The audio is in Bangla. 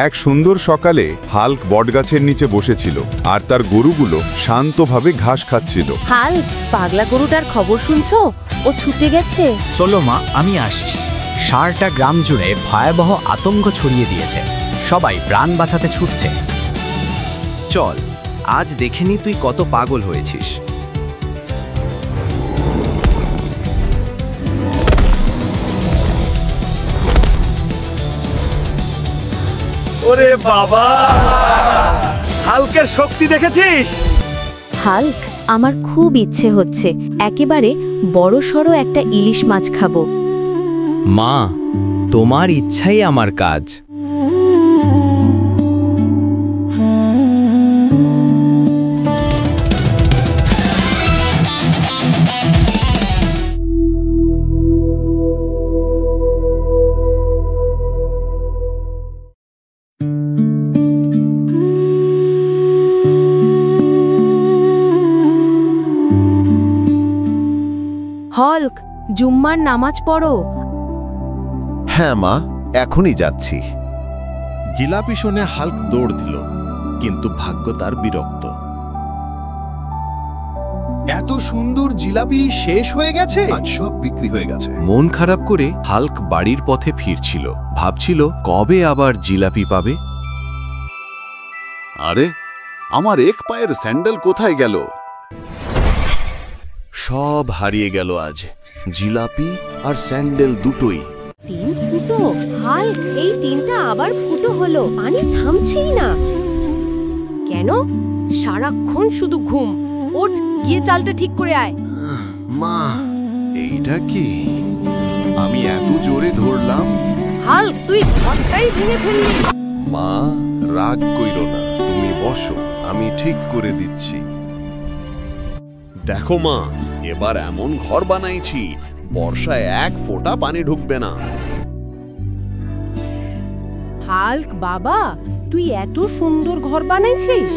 এক সুন্দর সকালে হাল্ক বটগাছের নিচে বসেছিল আর তার গরুগুলো শান্তভাবে ঘাস খাচ্ছিল। হাল্ক, পাগলা গরুটার খবর শুনছো? ও ছুটে গেছে। চলো মা, আমি আসছি। সারটা গ্রাম জুড়ে ভয়াবহ আতঙ্ক ছড়িয়ে দিয়েছে। সবাই প্রাণ বাঁচাতে ছুটছে। চল, আজ দেখেনি তুই কত পাগল হয়েছিস। ওরে বাবা, হাল্কের শক্তি দেখেছিস? হাল্ক, আমার খুব ইচ্ছে হচ্ছে একেবারে বড়সড় একটা ইলিশ মাছ খাবো। মা, তোমার ইচ্ছাই আমার কাজ। হাল্ক, জুম্মার নামাজ পড়ো। হ্যাঁ মা, এখনই যাচ্ছি। জিলাপি শুনে হাল্ক দৌড় দিল, কিন্তু ভাগ্য তার বিরক্ত। এত সুন্দর জিলাপি শেষ হয়ে গেছে, আজ সব বিক্রি হয়ে গেছে। মন খারাপ করে হাল্ক বাড়ির পথে ফিরছিল, ভাবছিল কবে আবার জিলাপি পাবে। আরে, আমার এক পায়ের স্যান্ডেল কোথায় গেল? সব হারিয়ে গেল আজ, জিলাপি আর স্যান্ডেল দুটোই। টিন ফুটো? হাল্ক, এই টিনটা আবার ফুটো হলো, পানি থামছেই না কেন? সারাক্ষণ শুধু ঘুম। ওঠ, গিয়ে চালটা ঠিক করে আয়। মা, এইটা কি? আমি এত জোরে ধরলাম। হাল্ক, তুই ঘরটাই ভেঙে ফেললি। মা, রাগ কইরো না, তুমি বসো, আমি ঠিক করে দিচ্ছি। দেখো মা, এবার এমন ঘর বানাইছি বর্ষায় এক ফোঁটা পানি ঢুকবে না। হাল্ক বাবা, তুই এত সুন্দর ঘর বানাইছিস?